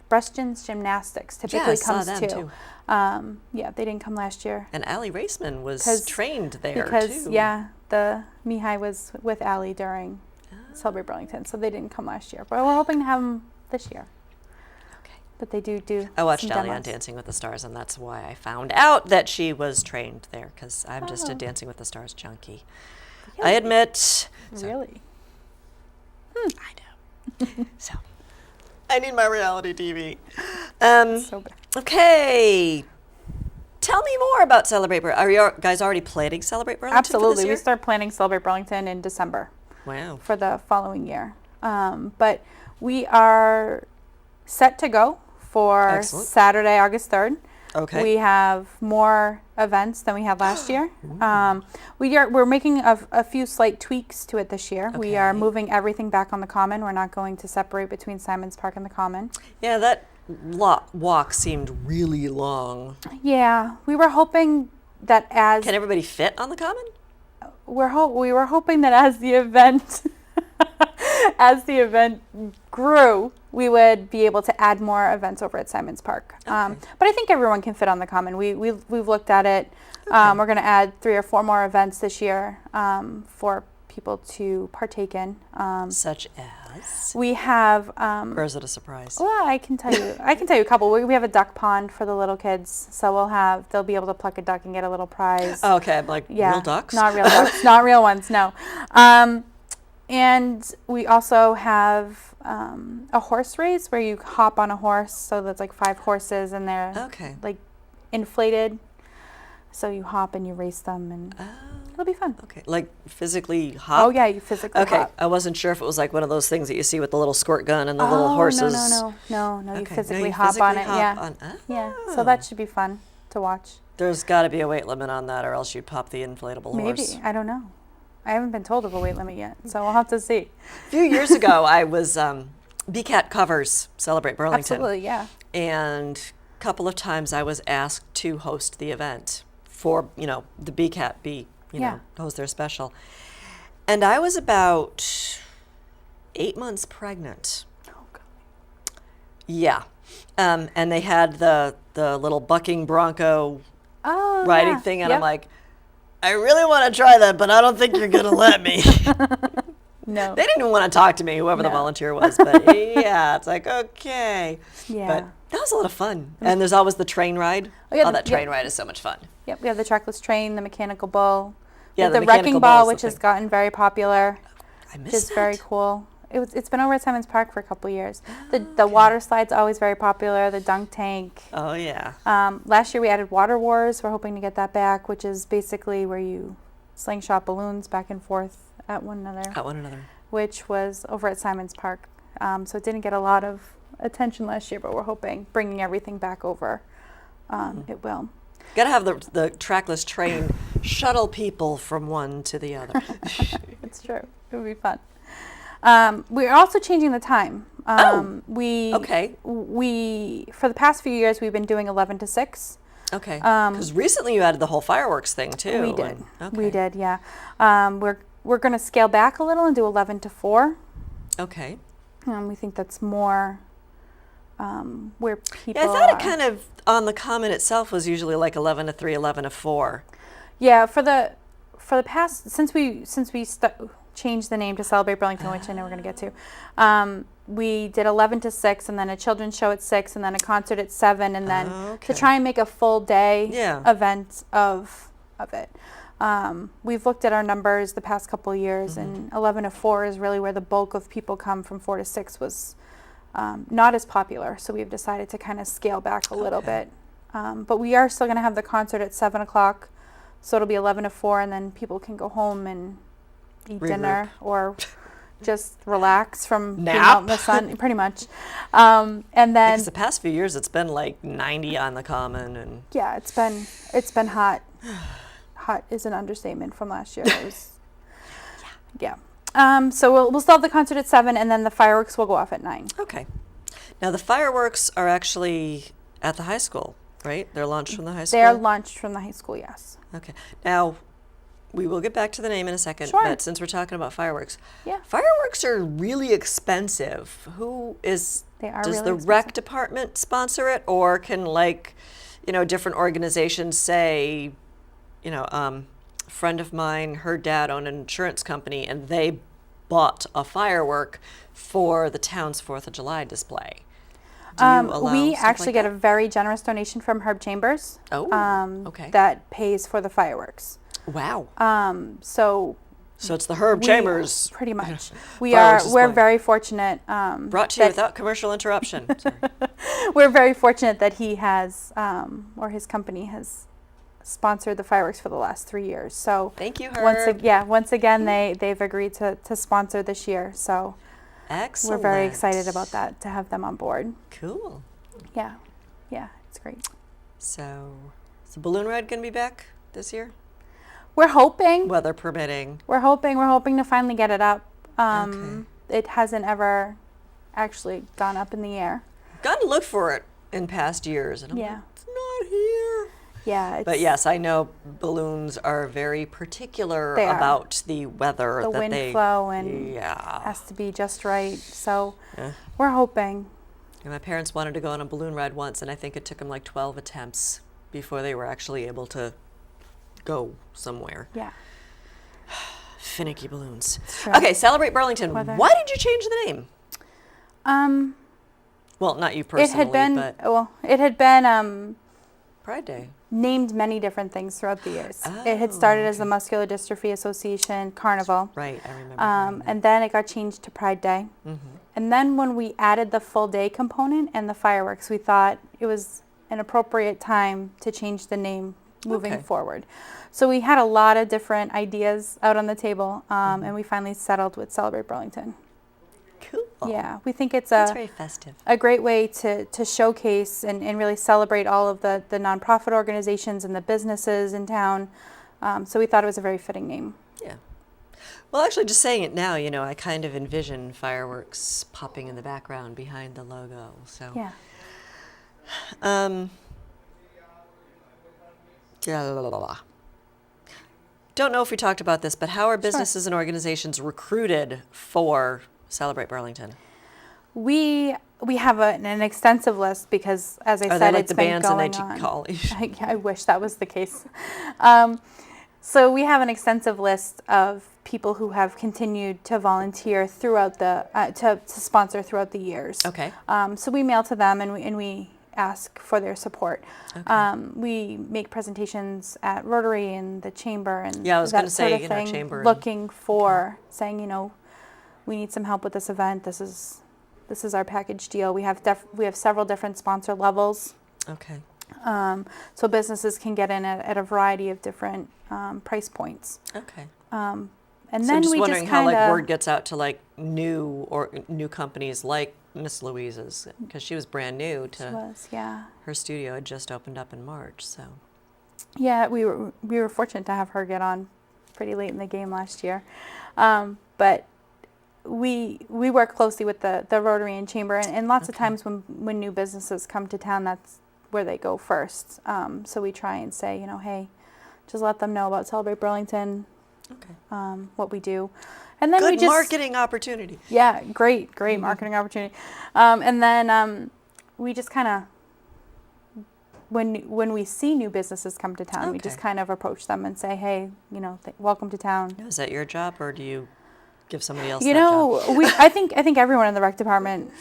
Breaston's Gymnastics yeah, typically I saw comes them too. too. Yeah, they didn't come last year. And Allie Raceman was 'Cause- trained there Because, too. yeah, the Mihai was with Allie during Celebrate Burlington, so they didn't come last year. But we're hoping to have them this year. Okay. But they do I watched some Allie on demos. Dancing with the Stars, and that's why I found out that she was trained there, because I'm just a Oh. Dancing with the Stars junkie. Yeah. I admit. So, Really? I know. So, I need my reality TV. So bad. Okay. Tell me more about Celebrate Burlington. Are you guys already planning Celebrate Burlington for Absolutely. this We year? start planning Celebrate Burlington in December Wow. for the following year. But we are set to go for Excellent. Saturday, August 3rd. Okay. We have more events than we had last year. We're making a few slight tweaks to it this year. We are Okay. moving everything back on the Common. We're not going to separate between Simons Park and the Common. Yeah, that walk seemed really long. Yeah, we were hoping that as Can everybody fit on the common? we were hoping that as the event as the event grew, we would be able to add more events over at Simons Park. Okay. But I think everyone can fit on the Common. We've looked at it. Okay. We're going to add 3 or 4 more events this year for people to partake in. Such as? We have. Or is it a surprise? Well, I can tell you a couple. We have a duck pond for the little kids, so they'll be able to pluck a duck and get a little prize. Oh, okay, I'm like, Yeah, real ducks? not real ducks, not real ones. No. And we also have a horse race where you hop on a horse. So that's like 5 horses, and they're Okay. like inflated. So you hop and you race them, and it'll be fun. Okay, like physically hop? Oh yeah, you physically Okay, hop. I wasn't sure if it was like one of those things that you see with the little squirt gun and the little horses. No. You Okay, physically you hop on physically it. hop Yeah. on- Yeah. Oh. So that should be fun to watch. There's got to be a weight limit on that, or else you'd pop the inflatable Maybe. horse. I don't know. I haven't been told of a weight limit yet, so we'll have to see. A few years ago, I was BCAT covers Celebrate Burlington. Absolutely, yeah. And a couple of times I was asked to host the event for, the BCAT Yeah. host their special. And I was about 8 months pregnant. Oh, God. Yeah. And they had the little bucking bronco Oh, riding yeah. thing, and Yep. I'm like, I really want to try that, but I don't think you're going to let me. No. They didn't even want to talk to me, whoever the No. volunteer was. But yeah, it's like, okay. Yeah. But that was a lot of fun. And there's always the train ride. Oh, yeah, that yep. train ride is so much fun. Yep, we have the trackless train, the mechanical bull. Yeah, the mechanical wrecking ball ball, is the which has thing. gotten very popular, I which missed is that. very cool. It's been over at Simons Park for a couple years. The water slide's always very popular, the dunk tank. Oh, yeah. Last year we added Water Wars. We're hoping to get that back, which is basically where you slingshot balloons back and forth at one another, At one another. which was over at Simons Park. So it didn't get a lot of attention last year, but we're hoping bringing everything back over, it will. Got to have the trackless train shuttle people from one to the other. It's true. It would be fun. We're also changing the time. Okay. We for the past few years we've been doing 11 to 6. Okay. Because recently you added the whole fireworks thing, too. We did. and- We okay. did. Yeah. We're going to scale back a little and do 11 to 4. Okay. We think that's more where people. Yeah, I thought are. it kind of, on the common itself, was usually like 11 to 3, 11 to 4. Yeah, for the past since we changed the name to Celebrate Burlington, which I know we're going to get to. We did 11 to 6, and then a children's show at 6, and then a concert at 7, and then Okay. to try and make a full day Yeah. event of it. We've looked at our numbers the past couple of years, and 11 to 4 is really where the bulk of people come. From 4 to 6 was not as popular, so we've decided to kind of scale back a little Okay. bit. But we are still going to have the concert at 7 o'clock, so it'll be 11 to 4, and then people can go home and eat dinner or just relax from being Nap. out in the sun, pretty much. And then Because the past few years, it's been like 90 on the common. And yeah, it's been hot. Hot is an understatement from last year. It was, yeah. So we'll still have the concert at 7, and then the fireworks will go off at 9. Okay. Now, the fireworks are actually at the high school, right? They're launched from the high school? They are launched from the high school, yes. Okay. Now, we will get back to the name in a second, Sure. but since we're talking about fireworks, Yeah. fireworks are really expensive. They are Does really the expensive. rec department sponsor it, or can different organizations say, a friend of mine, her dad owned an insurance company, and they bought a firework for the town's 4th of July display. Do you allow we stuff actually like get that? a very generous donation from Herb Chambers. Oh, okay. That pays for the fireworks. Wow. So So it's the Herb we- Chambers. pretty much. We're Fireworks display. very fortunate. Brought to you that- without commercial interruption. Sorry. We're very fortunate that he has, or his company has, sponsored the fireworks for the last 3 years. So Thank you, Herb. once again, they've agreed to sponsor this year. So Excellent. we're very excited about that, to have them on board. Cool. Yeah, yeah, it's great. So, is the balloon ride going to be back this year? We're hoping. Weather permitting. We're hoping to finally get it up. Okay. It hasn't ever actually gone up in the air. Gone to look for it in past years, and I'm Yeah. like, it's not here. Yeah. But yes, I know balloons are very particular They are. about the weather. The that wind they, flow and yeah. has to be just right. So Yeah. we're hoping. And my parents wanted to go on a balloon ride once, and I think it took them like 12 attempts before they were actually able to go somewhere. Yeah. Finicky balloons. True. Okay, Celebrate Burlington. Weather. Why did you change the name? Well, not you personally, it had been Pride Day. named many different things throughout the years. It had started as the Muscular Dystrophy Association Carnival. Right, I remember. And then it got changed to Pride Day. And then when we added the full day component and the fireworks, we thought it was an appropriate time to change the name moving forward. So we had a lot of different ideas out on the table, and we finally settled with Celebrate Burlington. Cool. Yeah, we think it's That's very festive. a great way to showcase and really celebrate all of the nonprofit organizations and the businesses in town. So we thought it was a very fitting name. Yeah. Well, actually, just saying it now, I kind of envision fireworks popping in the background behind the logo. So. Yeah. Don't know if we talked about this, but how are businesses and organizations recruited for Celebrate Burlington? We have an extensive list because, as I Are said, they like it's the been bands and going they on. call you? I wish that was the case. So we have an extensive list of people who have continued to volunteer throughout to sponsor throughout the years. Okay. So we mail to them and we ask for their support. Okay. We make presentations at Rotary and the Chamber and Yeah, I was that going to say, sort of thing, Chamber. and- looking for saying, we need some help with this event. This is our package deal. We have several different sponsor levels. Okay. So businesses can get in at a variety of different price points. Okay. And So then I'm just we wondering just how kind word of gets out to new companies like Miss Louise's, because she was brand new to was, yeah. her studio had just opened up in March. So Yeah, we were fortunate to have her get on pretty late in the game last year. But we work closely with the Rotary and Chamber, and lots of times when new businesses come to town, that's where they go first. So we try and say, hey, just let them know about Celebrate Burlington, what we do. And then good we just marketing opportunity. Yeah, great marketing opportunity. And then we just kind of, when we see new businesses come to town, we just kind of approach them and say, hey, welcome to town. Is that your job, or do you give somebody else You that know, job? I think everyone in the rec department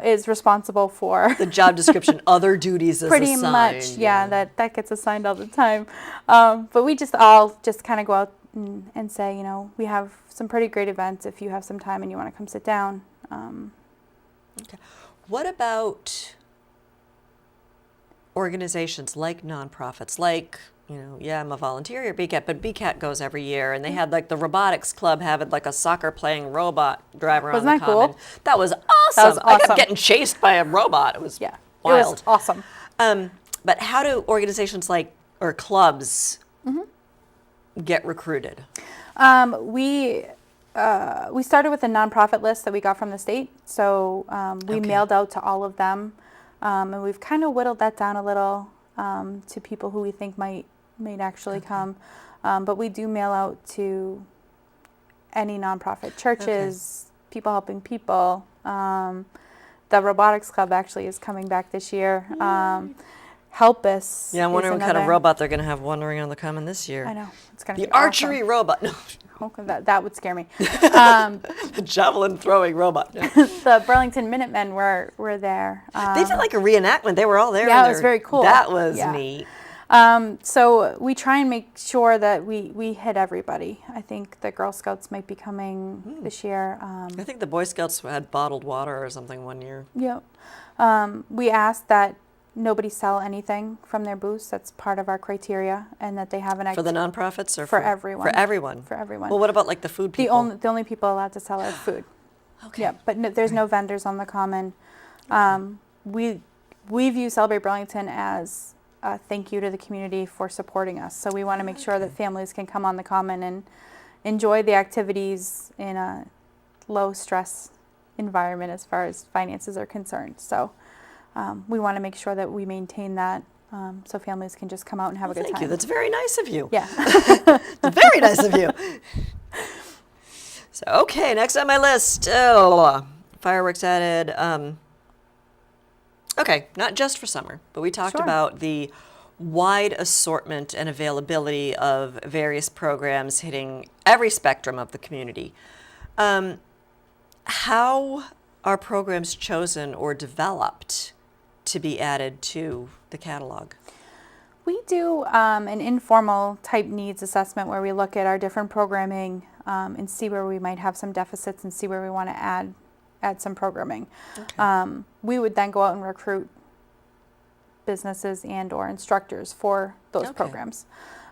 is responsible for The job description, other duties is pretty assigned. much, that gets assigned all the time. But we just all just kind of go out and say, we have some pretty great events if you have some time and you want to come sit down. Okay. What about organizations like nonprofits, like, I'm a volunteer at BCAT, but BCAT goes every year, and they had the robotics club having a soccer playing robot drive around Wasn't the that common. cool? That was awesome. That was I kept awesome. getting chased by a robot. It was Yeah, wild. it was awesome. But how do organizations or clubs get recruited? We started with a nonprofit list that we got from the state, so we mailed out to all of them, and we've kind of whittled that down a little to people who we think might actually come. But we do mail out to any nonprofit, churches, people helping people. The robotics club actually is coming back this year. Help Us. Yeah, I'm is wondering what kind of another. robot they're going to have wandering on the common this year. I know, it's going to be The archery robot. No, awesome. That would scare me. the javelin throwing robot. No. The Burlington Minutemen were there. They did a reenactment. They were all there. Yeah, it was very cool. That was Yeah. neat. So we try and make sure that we hit everybody. I think the Girl Scouts might be coming this year. I think the Boy Scouts had bottled water or something one year. Yeah. We asked that nobody sell anything from their booths. That's part of our criteria, and that they have an For the nonprofits or for everyone. For everyone. For everyone. Well, what about the food people? The only people allowed to sell are food. Okay. Yeah, but there's no vendors on the common. We we view Celebrate Burlington as a thank you to the community for supporting us. So we want to make sure that families can come on the common and enjoy the activities in a low stress environment as far as finances are concerned. So we want to make sure that we maintain that so families can just come out and have a good time. Thank you. That's very nice of you. Yeah. Very nice of you. So, okay, next on my list. Oh, fireworks added. Okay, not just for summer, but we talked Sure. about the wide assortment and availability of various programs hitting every spectrum of the community. How are programs chosen or developed to be added to the catalog? We do an informal type needs assessment where we look at our different programming and see where we might have some deficits and see where we want to add some programming. Okay. We would then go out and recruit businesses and or instructors for those Okay. programs.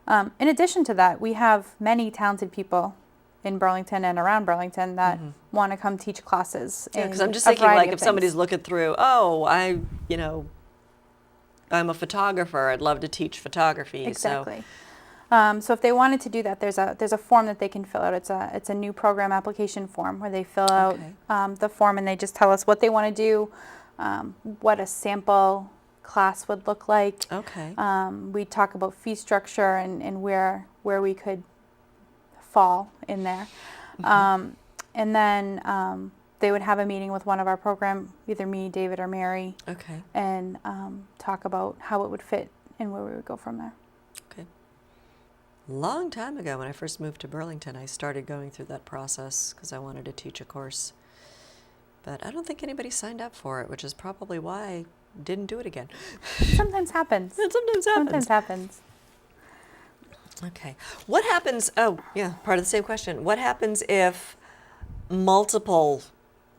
In addition to that, we have many talented people in Burlington and around Burlington that want to come teach classes. Yeah, because in I'm just a thinking, variety like, of if somebody's things. looking through, I'm a photographer, I'd love to teach photography. Exactly. So if they wanted to do that, there's a form that they can fill out. It's a new program application form where they fill out the form and they just tell us what they want to do, what a sample class would look like. Okay. We talk about fee structure and where we could fall in there. And then they would have a meeting with one of our program, either me, David, or Mary, Okay. and talk about how it would fit and where we would go from there. Okay. Long time ago, when I first moved to Burlington, I started going through that process because I wanted to teach a course. But I don't think anybody signed up for it, which is probably why I didn't do it again. Sometimes happens. It sometimes happens. Sometimes happens. Okay. What happens? Oh, yeah, part of the same question. What happens if multiple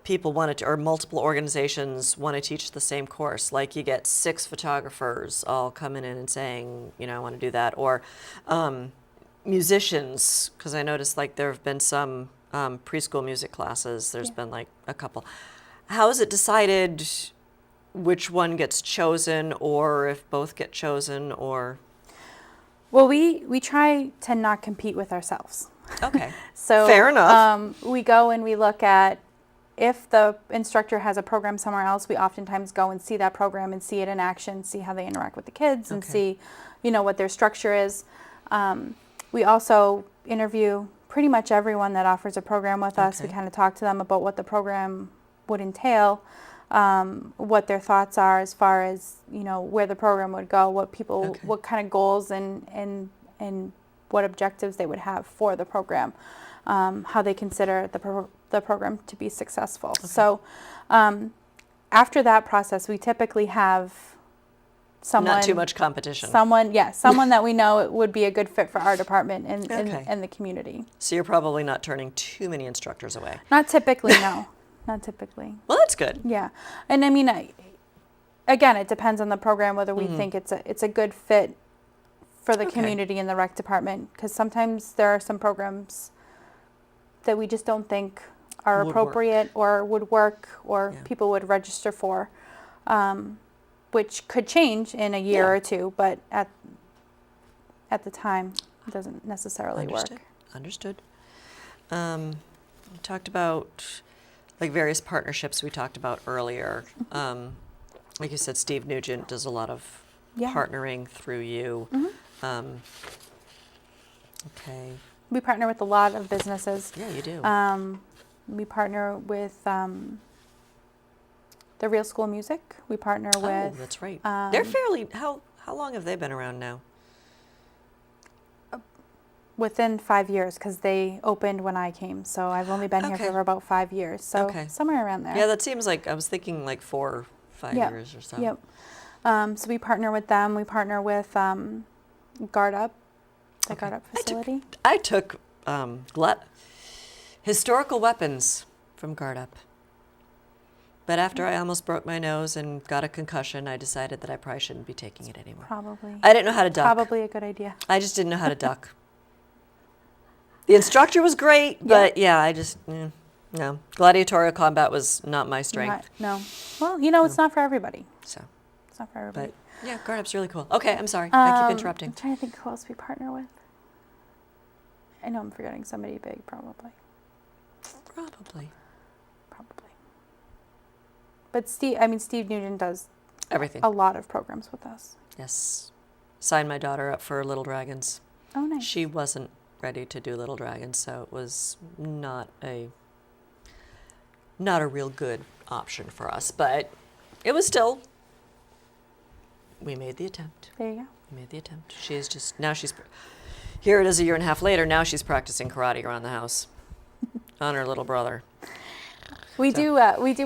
people want to, or multiple organizations want to teach the same course? Like you get 6 photographers all coming in and saying, I want to do that, or musicians, because I noticed like there have been some preschool music classes. There's been like a couple. How is it decided which one gets chosen, or if both get chosen, or? Well, we try to not compete with ourselves. Okay. So Fair enough. We go and we look at if the instructor has a program somewhere else. We oftentimes go and see that program and see it in action, see how they interact with the kids, and see, what their structure is. We also interview pretty much everyone that offers a program with us. We kind of talk to them about what the program would entail, what their thoughts are as far as where the program would go, what kind of goals and what objectives they would have for the program, how they consider the program to be successful. So after that process, we typically have someone, not too much competition. someone that we know would be a good fit for our department and the community. So you're probably not turning too many instructors away. Not typically, no. Not typically. Well, that's good. Yeah. And I mean, again, it depends on the program whether we think it's a good fit for the community and the rec department, because sometimes there are some programs that we just don't think are Would appropriate or would work or people would register for, which could change in a year or two, but at the time it doesn't necessarily work. Understood. We talked about like various partnerships we talked about earlier. Like you said, Steve Nugent does a lot of partnering through you. Okay. We partner with a lot of businesses. Yeah, you do. We partner with the Real School Music. We partner with. Oh, that's right. They're fairly. How long have they been around now? Within 5 years, because they opened when I came. So I've only been here for about 5 years. So somewhere around there. Yeah, that seems like, I was thinking like 4 or 5 years or so. Yep. So we partner with them. We partner with Guard Up, the Guard Up facility. I took historical weapons from Guard Up. But after I almost broke my nose and got a concussion, I decided that I probably shouldn't be taking it anymore. Probably. I didn't know how to duck. Probably a good idea. I just didn't know how to duck. The instructor was great, but I just, no. Gladiatorial combat was not my strength. No. Well, it's not for everybody. So, It's not for everybody. But yeah, Grown Up's really cool. Okay, I'm sorry. I keep interrupting. I'm trying to think who else we partner with. I know I'm forgetting somebody big, probably. Probably. But Steve Nugent does Everything. a lot of programs with us. Yes. Signed my daughter up for Little Dragons. Oh, nice. She wasn't ready to do Little Dragons, so it was not a real good option for us. But it was still, we made the attempt. There you go. We made the attempt. She is just, now she's, here it is a year and a half later, now she's practicing karate around the house on her little brother. We do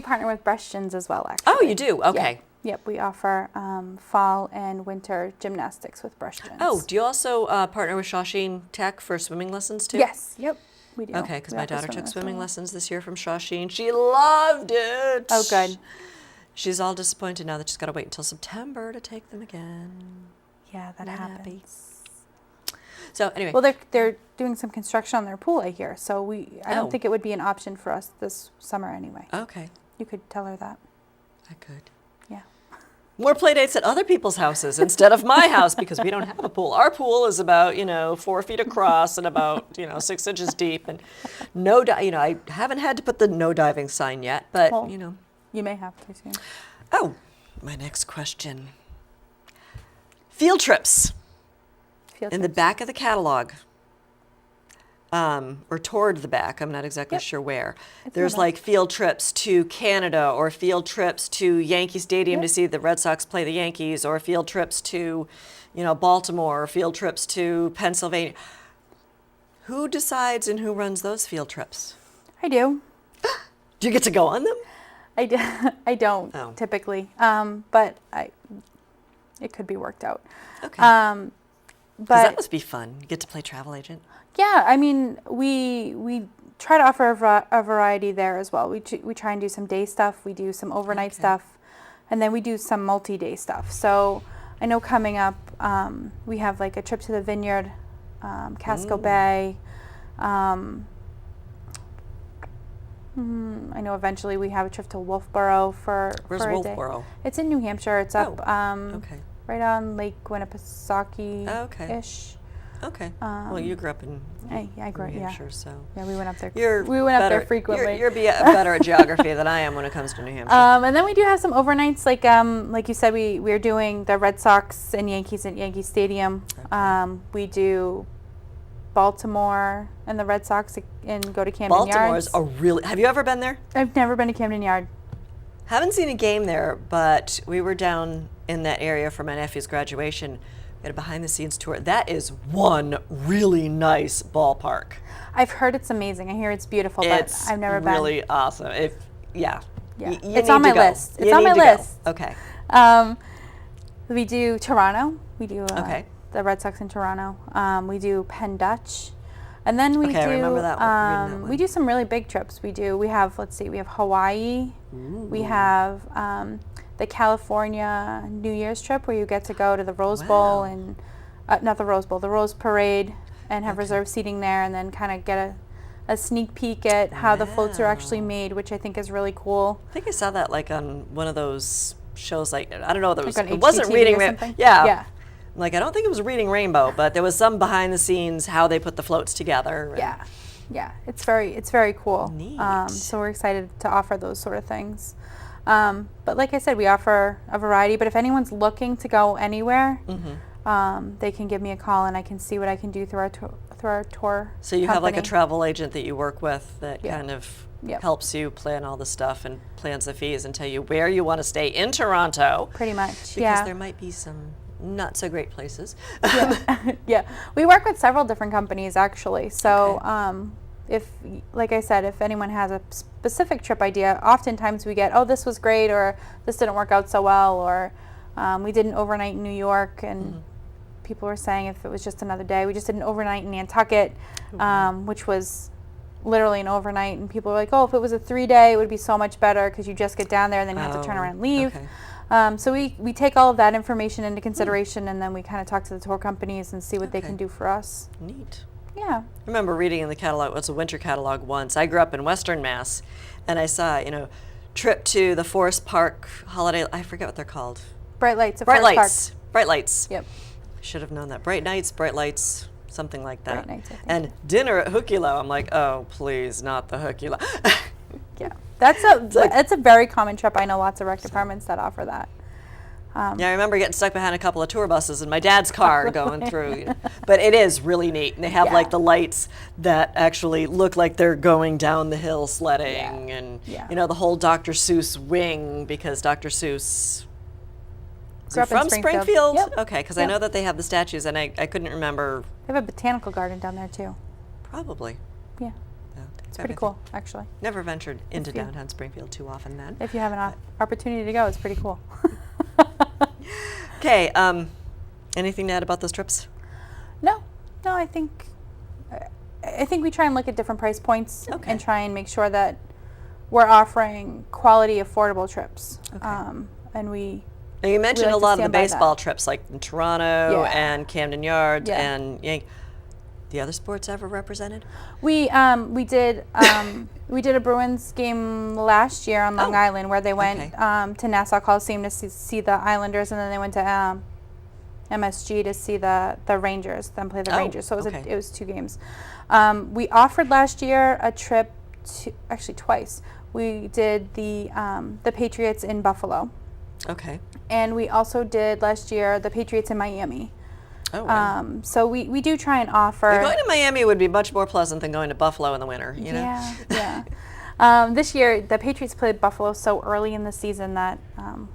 partner with Breast Gyms as well, actually. Oh, you do? Okay. Yep, we offer fall and winter gymnastics with Breast Gyms. Oh, do you also partner with Shawsheen Tech for swimming lessons too? Yes, yep, we do. Okay, because We my offer daughter took swimming as well. lessons this year from Shawsheen. She loved it. Oh, good. She's all disappointed now that she's got to wait until September to take them again. Yeah, that Not happens. happy. So anyway. Well, they're doing some construction on their pool, I hear. So I don't Oh. think it would be an option for us this summer anyway. Okay, You could tell her that. I could. Yeah. More play dates at other people's houses instead of my house because we don't have a pool. Our pool is about, 4 feet across and about, 6 inches deep. And I haven't had to put the no diving sign yet, but, Well, You may have to soon. Oh, my next question. Field trips. Field In the trips. back of the catalog, or toward the back, I'm not exactly sure where. It's There's in the back. like field trips to Canada or field trips to Yankee Stadium to Yep. see the Red Sox play the Yankees or field trips to, Baltimore or field trips to Pennsylvania. Who decides and who runs those field trips? I do. Do you get to go on them? I don't Oh. typically, but it could be worked out. Okay. 'Cause that But must be fun. You get to play travel agent. yeah, I mean, we try to offer a variety there as well. We try and do some day stuff. We do some overnight Okay. stuff, and then we do some multi-day stuff. So I know coming up, we have like a trip to the Vineyard, Casco Bay. I know eventually we have a trip to Wolfboro for Where's a day. Wolfboro? It's in New Hampshire. It's up Okay. right on Lake Winnipesaukee-ish. Okay. Okay. Well, you grew up in I grew New yeah. Hampshire, so Yeah, we went up there. you're we went up better, there frequently. You're better at geography than I am when it comes to New Hampshire. And then we do have some overnights, like you said, we're doing the Red Sox and Yankees at Yankee Stadium. Okay. We do Baltimore and the Red Sox and go to Camden Baltimore's Yards. a really. Have you ever been there? I've never been to Camden Yard. Haven't seen a game there, but we were down in that area for my nephew's graduation. We had a behind-the-scenes tour. That is one really nice ballpark. I've heard it's amazing. I hear it's beautiful, It's but I've never been. really awesome. Yeah. You It's need on to my go. list. It's You on my need to go. list. Okay. We do Toronto. We do Okay. the Red Sox in Toronto. We do Penn Dutch, and then we Okay, I do. remember that one, reading that We one. do some really big trips. We have. Let's see. We have Hawaii. We have the California New Year's trip where you get to go to the Rose Bowl Wow. and not the Rose Bowl, the Rose Parade, and have Okay. reserved seating there, and then kind of get a sneak peek at how the floats are actually Wow. made, which I think is really cool. I think I saw that like on one of those shows. Like I don't know. There was Like on it wasn't HGTV Reading or Rainbow. something? Yeah. Yeah. Like I don't think it was Reading Rainbow, but there was some behind the scenes how they put the floats together. and- Yeah, it's very cool. Neat. So we're excited to offer those sort of things. But like I said, we offer a variety. But if anyone's looking to go anywhere, they can give me a call and I can see what I can do through our tour. So you have like a company. travel agent that you work with that Yeah. kind of Yep. helps you plan all the stuff and plans the fees and tell you where you want to stay in Toronto. Pretty much, Because yeah. there might be some not so great places. Yeah, we work with several different companies actually. So Okay. if, like I said, if anyone has a specific trip idea, oftentimes we get, oh, this was great, or this didn't work out so well, or we did an overnight in New York, and people were saying if it was just another day. We just did an overnight in Nantucket, which was literally an overnight, and people were like, oh, if it was a 3-day, it would be so much better because you just get down there and then you have to turn Oh, around and leave. okay. So we take all of that information into consideration, and then we kind of talk to the tour companies and see what they Okay. can do for us. Neat. Yeah. I remember reading in the catalog, it was a winter catalog once. I grew up in Western Mass, and I saw, trip to the Forest Park holiday, I forget what they're called. Bright Lights at Bright Forest Lights. Park. Bright Lights. Yep. Should have known that. Bright Nights, Bright Lights, something like that. Bright Nights, I think. And dinner at Hookilo. I'm like, oh, please, not the Hookilo. Yeah. That's a very common trip. I know lots of rec departments that offer that. Yeah, I remember getting stuck behind a couple of tour buses in my dad's car going through. You know. But it is really neat. And they have like the lights that actually look like they're going down the hill sledding. And, you know, the whole Dr. Seuss wing, because Dr. Seuss... Grew up in from Springfield? Yep. Okay, because I know that they have the statues, and I couldn't remember. They have a botanical garden down there, too. Probably. Yeah. It's pretty cool, actually. Never ventured into downtown Springfield too often then. If you have an opportunity to go, it's pretty cool. Okay, anything to add about those trips? No, I think we try and look at different price points and try and make sure that we're offering quality, affordable trips. And now you mentioned a lot of the baseball that. trips, like in Toronto and Camden Yards and the other sports ever represented? We did a Bruins game last year on Long Island where they went to Nassau Coliseum to see the Islanders, and then they went to MSG to see the Rangers, then play the Rangers. So it was 2 games. We offered last year a trip actually twice. We did the Patriots in Buffalo. Okay. And we also did last year the Patriots in Miami. Oh, wow. So we do try and offer. Going to Miami would be much more pleasant than going to Buffalo in the winter, you know? Yeah. This year, the Patriots played Buffalo so early in the season that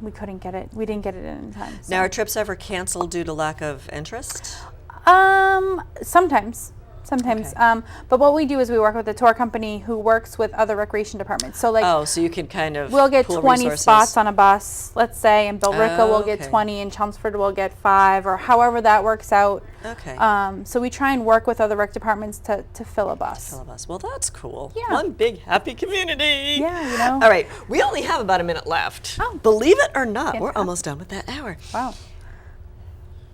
we couldn't get it. We didn't get it in time. So. Now, are trips ever canceled due to lack of interest? Sometimes. But what we do is we work with a tour company who works with other recreation departments. So like, so you can kind of we'll get pool 20 resources. spots on a bus, let's say, and Billerica will get 20, and Chelmsford will get 5, or however that works out. Okay. So we try and work with other rec departments to fill a bus. Well, that's cool. Yeah. One big happy community. Yeah, you know. All right, we only have about a minute left. Oh. Believe it or not, we're Fantastic. almost done with that hour. Wow.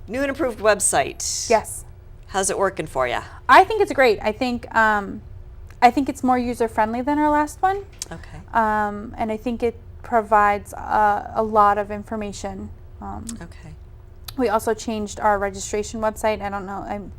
New and improved website. Yes. How's it working for you? I think it's great. I think it's more user friendly than our last one. Okay. And I think it provides a lot of information. Okay. We also changed our registration website. I don't know.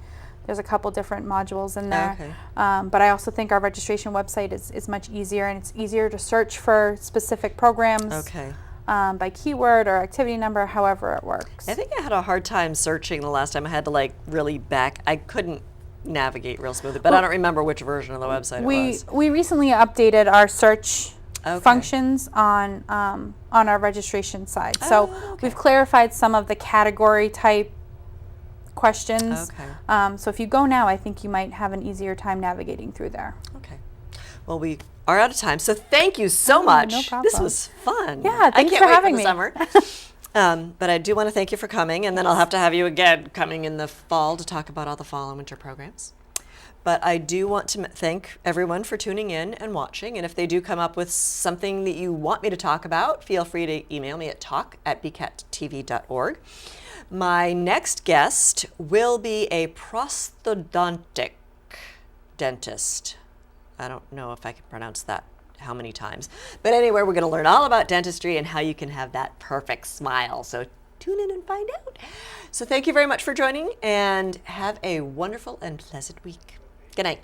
There's a couple different modules in there. Okay. But I also think our registration website is much easier, and it's easier to search for specific programs. Okay. By keyword or activity number, however it works. I think I had a hard time searching the last time. I had to really I couldn't navigate real smoothly, but I don't remember which version of the website it was. We recently updated our search functions on our registration side. So we've clarified some of the category type questions. Okay. So if you go now, I think you might have an easier time navigating through there. Okay. Well, we are out of time, so thank you so much. No problem. This was fun. Yeah, thanks I can't for wait having for the summer. But I do want to thank you for coming, and then I'll have to have you again coming in the fall to talk about all the fall and winter programs. But I do want to thank everyone for tuning in and watching, and if they do come up with something that you want me to talk about, feel free to email me at talk@bcattv.org. My next guest will be a prosthodontic dentist. I don't know if I can pronounce that how many times. But anyway, we're going to learn all about dentistry and how you can have that perfect smile. So tune in and find out. So thank you very much for joining, and have a wonderful and pleasant week. Good night.